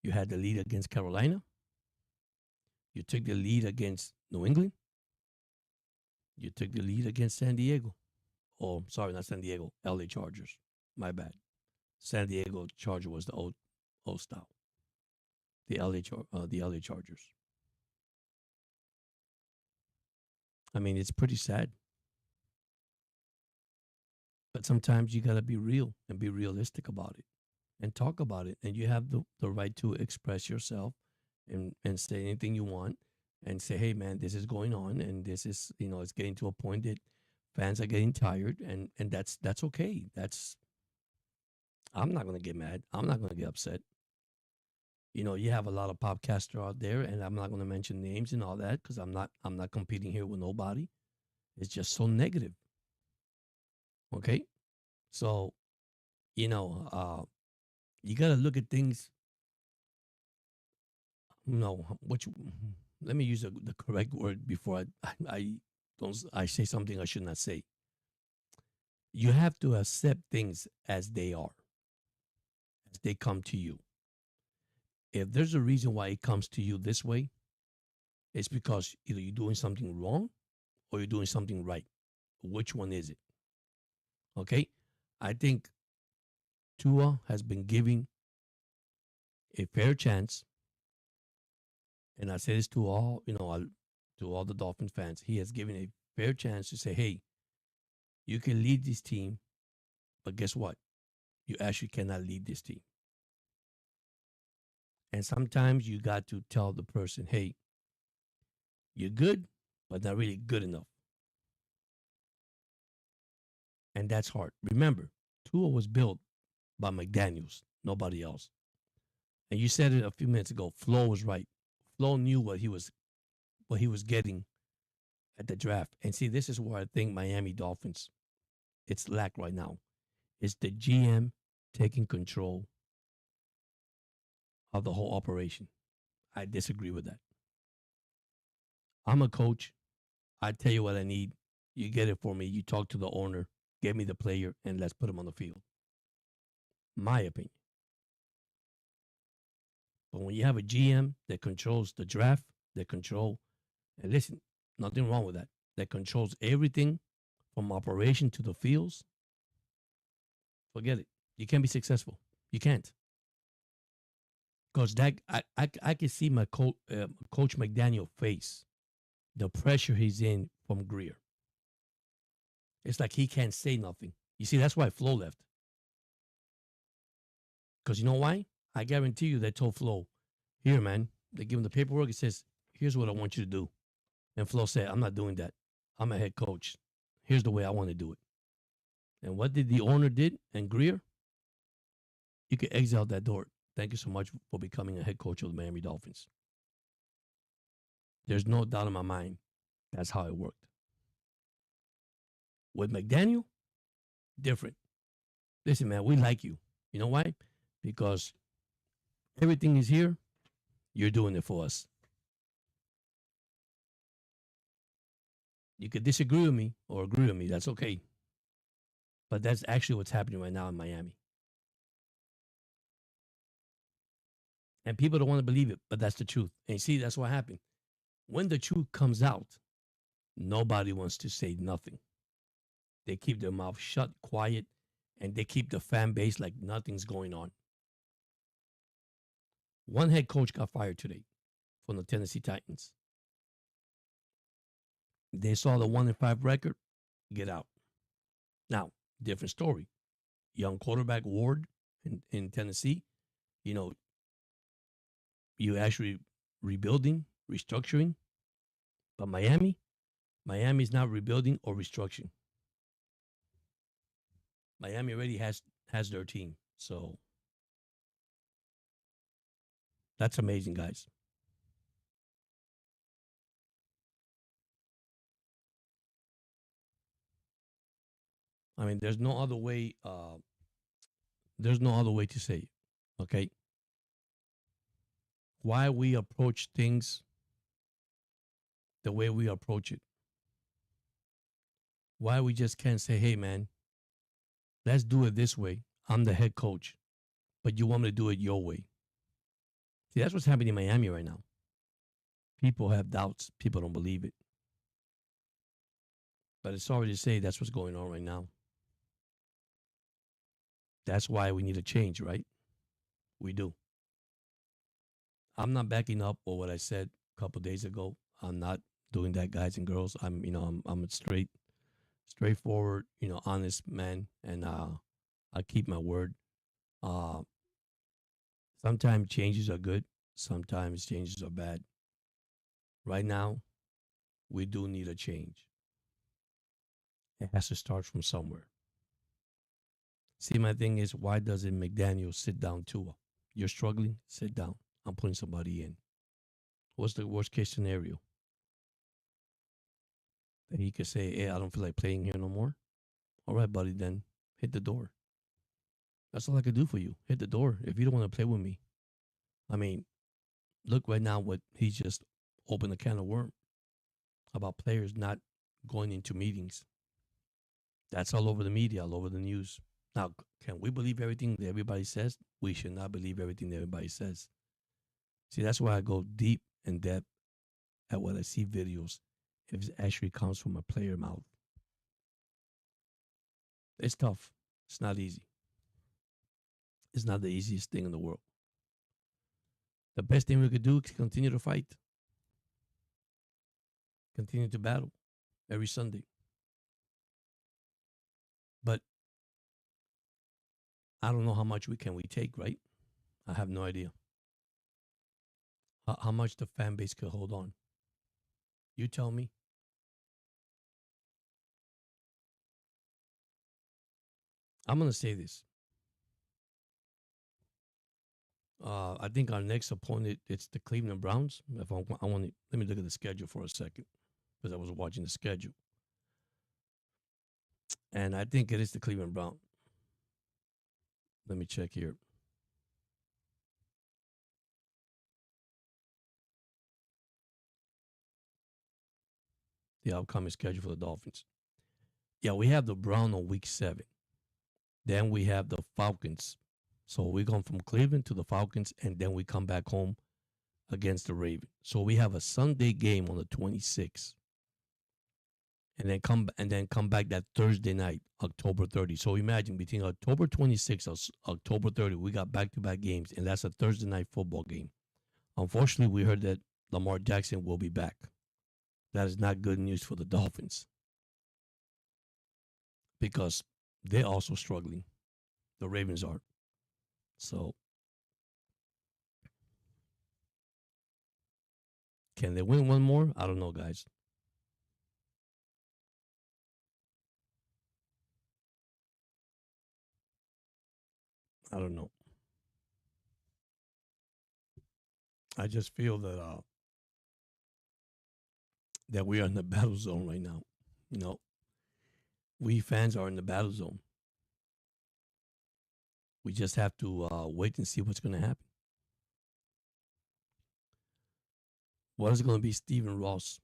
You had the lead against Carolina. You took the lead against New England. You took the lead against San Diego. Oh, sorry, not San Diego. LA Chargers. My bad. San Diego Charger was the old style. The LA Chargers. I mean, it's pretty sad. But sometimes you got to be real and be realistic about it. and talk about it. And you have the right to express yourself and say anything you want and say, hey man, this is going on and this is, it's getting to a point that fans are getting tired and that's okay. That's I'm not gonna get mad. I'm not gonna get upset. You have a lot of podcaster out there, and I'm not gonna mention names and all that because I'm not competing here with nobody. It's just so negative. Okay. So, you know, uh you gotta look at things, what you let me use the correct word before I don't I say something I should not say. You have to accept things as they are, as they come to you. If there's a reason why it comes to you this way, it's because either you're doing something wrong or you're doing something right. Which one is it? Okay. I think Tua has been giving a fair chance, and I say this to all, to all the Dolphin fans. He has given a fair chance to say, hey, you can lead this team, but guess what? You actually cannot lead this team. And sometimes you got to tell the person, hey, you're good, but not really good enough. And that's hard. Remember, Tua was built by McDaniels, nobody else. And you said it a few minutes ago. Flo was right. Flo knew what he was getting at the draft. And see, this is where I think Miami Dolphins, it's lack right now. It's the GM taking control of the whole operation. I disagree with that. I'm a coach. I tell you what I need. You get it for me. You talk to the owner, get me the player, and let's put him on the field. My opinion. But when you have a GM that controls the draft, that control, and listen, nothing wrong with that, that controls everything from operation to the fields, forget it. You can't be successful. You can't. Because that I can see my coach McDaniel face the pressure he's in from Greer. It's like he can't say nothing. You see, that's why Flo left. Because you know why? I guarantee you they told Flo, here, man, they give him the paperwork. It says, here's what I want you to do. And Flo said, I'm not doing that. I'm a head coach. Here's the way I want to do it. And what did the owner did and Greer? You can exit out that door. Thank you so much for becoming a head coach of the Miami Dolphins. There's no doubt in my mind that's how it worked. With McDaniel, different. Listen, man, we like you. You know why? Because everything is here. You're doing it for us. You could disagree with me or agree with me. That's okay. But that's actually what's happening right now in Miami. And people don't want to believe it, but that's the truth. And you see, that's what happened. When the truth comes out, nobody wants to say nothing. They keep their mouth shut, quiet, and they keep the fan base like nothing's going on. One head coach got fired today from the Tennessee Titans. They saw the 1-5 record, get out. Now, different story. Young quarterback Ward in Tennessee, you know, you actually rebuilding, restructuring. But Miami's not rebuilding or restructuring. Miami already has their team. So that's amazing, guys. I mean, there's no other way to say it. Okay. Why we approach things the way we approach it. Why we just can't say, hey man, let's do it this way. I'm the head coach, but you want me to do it your way. See, that's what's happening in Miami right now. People have doubts. People don't believe it. But it's sorry to say that's what's going on right now. That's why we need a change, right? We do. I'm not backing up on what I said a couple days ago. I'm not doing that, guys and girls. I'm a straightforward, honest man, and I keep my word. Uh, Sometimes changes are good, sometimes changes are bad. Right now, we do need a change. It has to start from somewhere. See, my thing is, why doesn't McDaniel sit down too? You're struggling, sit down. I'm putting somebody in. What's the worst case scenario? That he could say, hey, I don't feel like playing here no more. All right, buddy, then hit the door. That's all I could do for you. Hit the door if you don't want to play with me. I mean, look right now what he just opened a can of worm about players not going into meetings. That's all over the media, all over the news. Now, can we believe everything that everybody says? We should not believe everything that everybody says. See, that's why I go deep and depth at what I see videos if it actually comes from a player mouth. It's tough. It's not easy. It's not the easiest thing in the world. The best thing we could do is continue to fight, continue to battle every Sunday. But I don't know how much we take, right? I have no idea how much the fan base could hold on. You tell me. I'm gonna say this. I think our next opponent it's the Cleveland Browns. If I want to, let me look at the schedule for a second because I was watching the schedule, and I think it is the Cleveland Browns. Let me check here. The upcoming schedule for the Dolphins. Yeah, we have the Brown on week 7. Then we have the Falcons. So we're going from Cleveland to the Falcons, and then we come back home against the Ravens. So we have a Sunday game on the 26th, and then come back that Thursday night, October 30. So imagine between October 26th and October 30, we got back-to-back games, and that's a Thursday night football game. Unfortunately, we heard that Lamar Jackson will be back. That is not good news for the Dolphins because they're also struggling. The Ravens are. So can they win one more? I don't know, guys. I don't know. I just feel that we are in the battle zone right now. You know, we fans are in the battle zone. We just have to wait and see what's going to happen. What is going to be Stephen Ross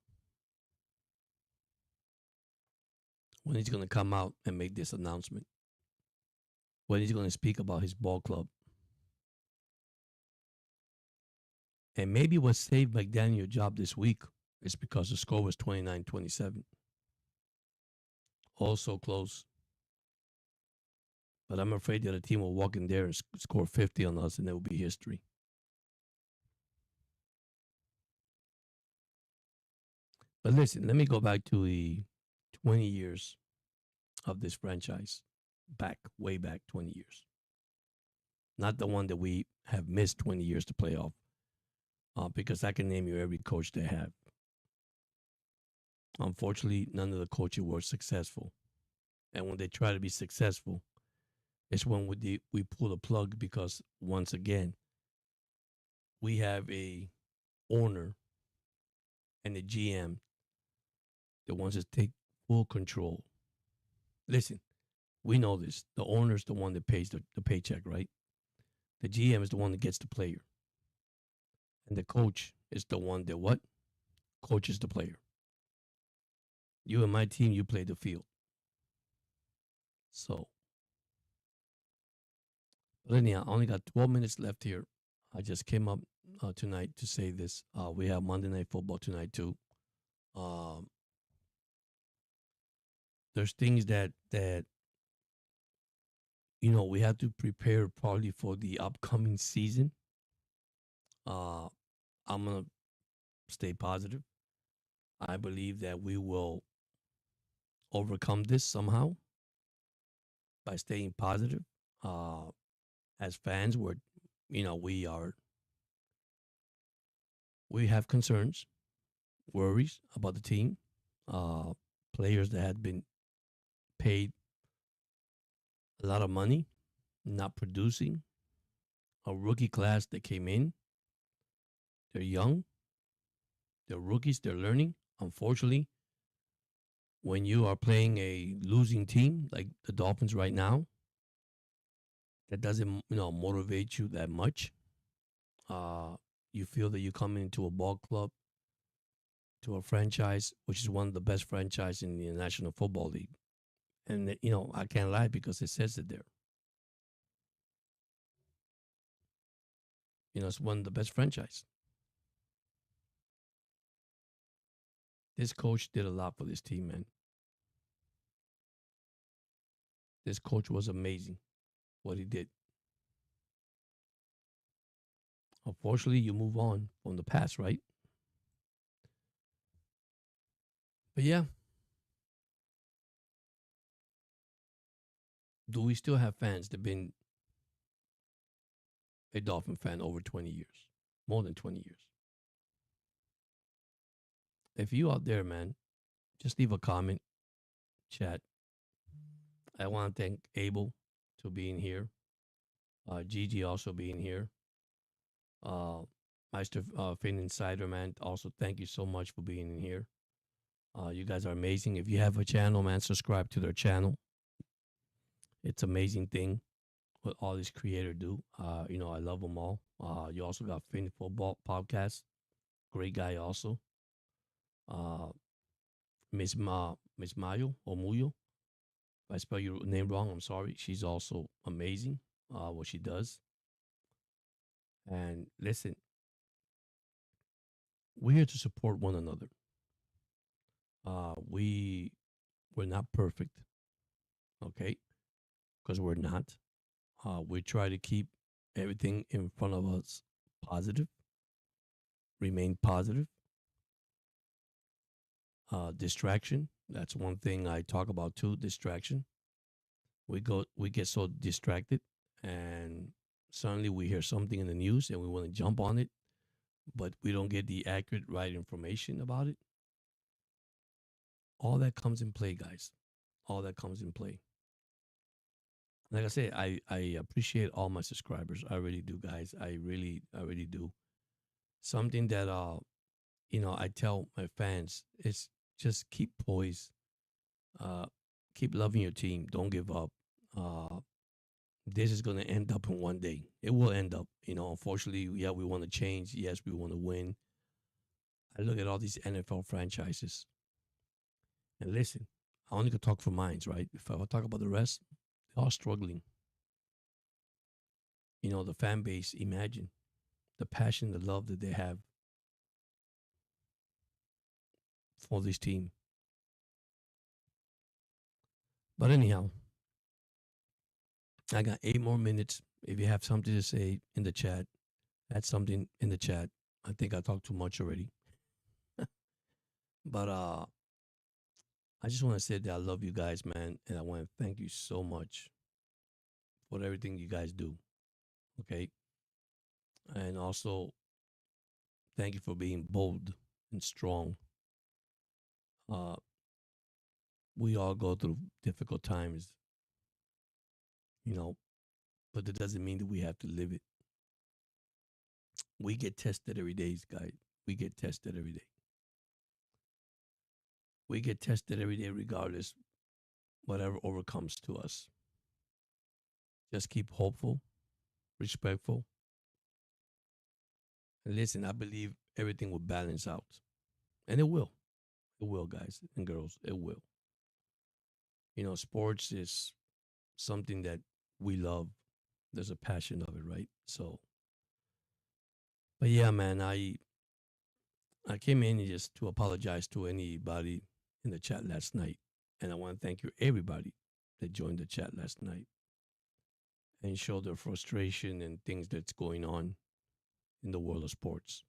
when he's going to come out and make this announcement? When he's going to speak about his ball club? And maybe what saved McDaniel's job this week is because the score was 29-27. Also close. But I'm afraid the other team will walk in there and score 50 on us, and it will be history. But listen, let me go back to the 20 years of this franchise. Way back 20 years. Not the one that we have missed 20 years to play off. Because I can name you every coach they have. Unfortunately, none of the coaches were successful. And when they try to be successful, it's when we pull the plug because once again, we have a owner and a GM that wants to take full control. Listen, we know this. The owner's the one that pays the paycheck, right? The GM is the one that gets the player. And the coach is the one that what? Coaches the player. You and my team, you play the field. So, but anyhow, I only got 12 minutes left here. I just came up tonight to say this. We have Monday Night Football tonight too. Um, there's things that we have to prepare probably for the upcoming season. I'm gonna stay positive. I believe that we will overcome this somehow by staying positive. As fans, we have concerns, worries about the team, uh, players that had been paid a lot of money, not producing, a rookie class that came in. They're young, they're rookies, they're learning. Unfortunately, when you are playing a losing team like the Dolphins right now, that doesn't motivate you that much. Uh, you feel that you come into a ball club, to a franchise which is one of the best franchises in the National Football League, and I can't lie because it says it there. It's one of the best franchise. This coach did a lot for this team, man. This coach was amazing. What he did. Unfortunately, you move on from the past, right? But yeah, do we still have fans that been a Dolphin fan over 20 years, more than 20 years? If you out there, man, just leave a comment, chat. I want to thank Abel to being here, Gigi also being here, uh, Meister Finn Insider, man. Also, thank you so much for being in here. You guys are amazing. If you have a channel, man, subscribe to their channel. It's amazing thing what all these creators do. I love them all. You also got Finn Football Podcast, great guy also. Uh, Miss Mayo or Muyo. If I spell your name wrong, I'm sorry. She's also amazing. What she does. And listen, we're here to support one another. We're not perfect, okay? Because we're not. We try to keep everything in front of us positive, remain positive. Distraction. That's one thing I talk about too. Distraction. We get so distracted, and suddenly we hear something in the news and we want to jump on it, but we don't get the accurate, right information about it. All that comes in play, guys. All that comes in play. Like I say, I appreciate all my subscribers. I really do, guys. I really do. Something that I tell my fans is just keep poised. Uh, keep loving your team. Don't give up. Uh, this is going to end up in one day. It will end up. Unfortunately, yeah, we want to change. Yes, we want to win. I look at all these NFL franchises and listen. I only could talk for mines, right? If I talk about the rest, they're all struggling. The fan base. Imagine the passion, the love that they have for this team. But anyhow, I got 8 more minutes. If you have something to say in the chat, add something in the chat. I think I talked too much already. But I just want to say that I love you guys, man, and I want to thank you so much for everything you guys do. Okay, and also thank you for being bold and strong. Uh, we all go through difficult times, you know, but that doesn't mean that we have to live it. We get tested every day, guys. We get tested every day. We get tested every day, regardless, whatever overcomes to us. Just keep hopeful, respectful, and listen. I believe everything will balance out, and it will. It will, guys and girls. It will. Sports is something that we love. There's a passion of it, right? So, but yeah, man, I came in just to apologize to anybody in the chat last night, and I want to thank you everybody that joined the chat last night and showed their frustration and things that's going on in the world of sports.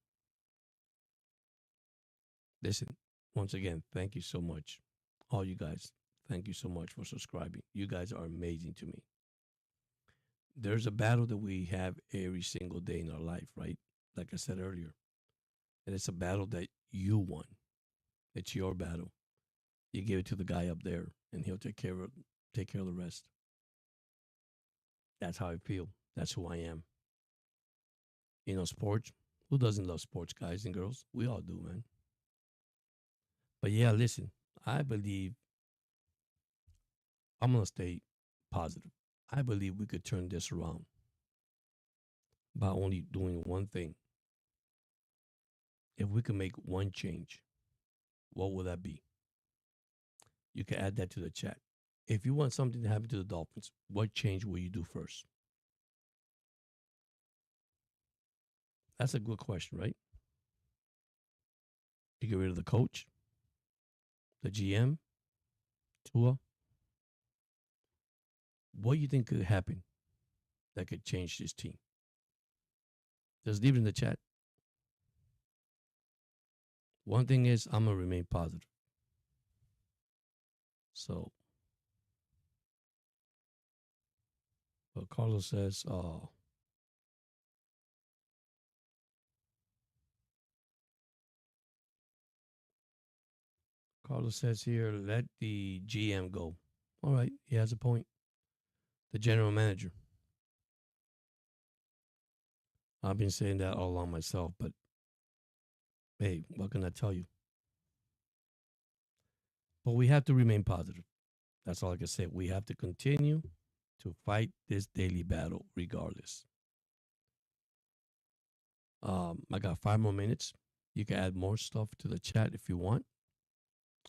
Listen, once again, thank you so much, all you guys. Thank you so much for subscribing. You guys are amazing to me. there's a battle that we have every single day in our life, right? Like I said earlier, and it's a battle that you won. It's your battle. You give it to the guy up there, and he'll take care of the rest. That's how I feel. That's who I am. Sports. Who doesn't love sports, guys and girls? We all do, man. But yeah, listen, I believe I'm gonna stay positive. I believe we could turn this around by only doing one thing. If we could make one change, what would that be? You can add that to the chat. If you want something to happen to the Dolphins, what change will you do first? That's a good question, right? You get rid of the coach, the GM, Tua. What do you think could happen that could change this team? Just leave it in the chat. One thing is, I'm going to remain positive. So, but Carlos says, Carlos says here, let the GM go. All right, he has a point. The general manager. I've been saying that all along myself, but hey, what can I tell you? But we have to remain positive. That's all I can say. We have to continue to fight this daily battle regardless. I got 5 more minutes. You can add more stuff to the chat if you want.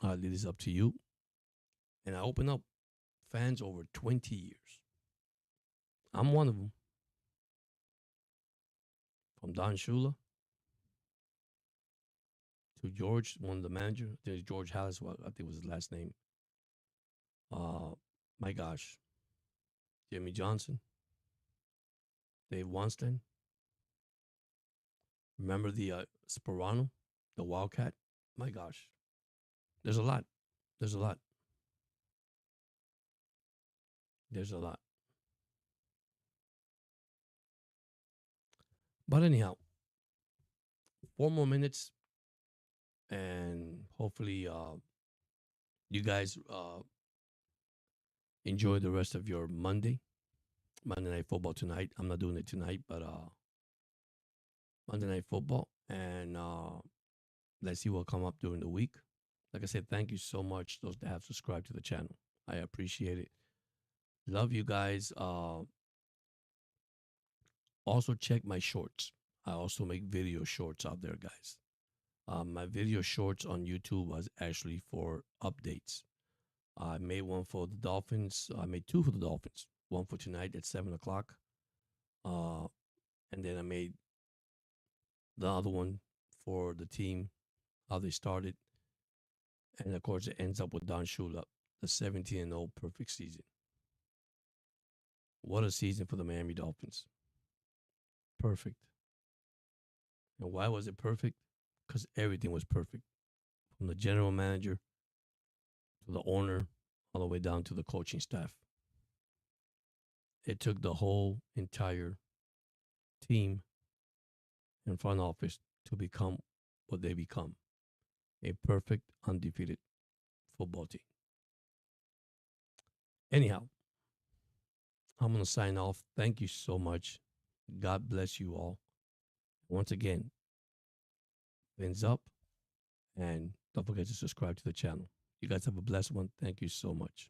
It is up to you. And I open up fans over 20 years. I'm one of them. From Don Shula to George, one of the managers. There's George Hallis, I think was his last name. My gosh. Jimmy Johnson. Dave Wannstedt. Remember the Sperano, the Wildcat? My gosh. There's a lot. There's a lot. There's a lot. But anyhow, 4 more minutes, and hopefully you guys enjoy the rest of your Monday Night Football tonight. I'm not doing it tonight, but Monday Night Football, and let's see what come up during the week. Like I said, thank you so much, those that have subscribed to the channel. I appreciate it. Love you guys. Also check my shorts. I also make video shorts out there, guys. My video shorts on YouTube was actually for updates. I made one for the Dolphins. I made two for the Dolphins. One for tonight at 7 o'clock. And then I made the other one for the team, how they started. And of course, it ends up with Don Shula, the 17-0 perfect season. What a season for the Miami Dolphins. Perfect. And why was it perfect? Because everything was perfect. From the general manager to the owner, all the way down to the coaching staff. It took the whole entire team and front office to become what they become. A perfect, undefeated football team. Anyhow, I'm going to sign off. Thank you so much. God bless you all. Once again, fins up, and don't forget to subscribe to the channel. You guys have a blessed one. Thank you so much.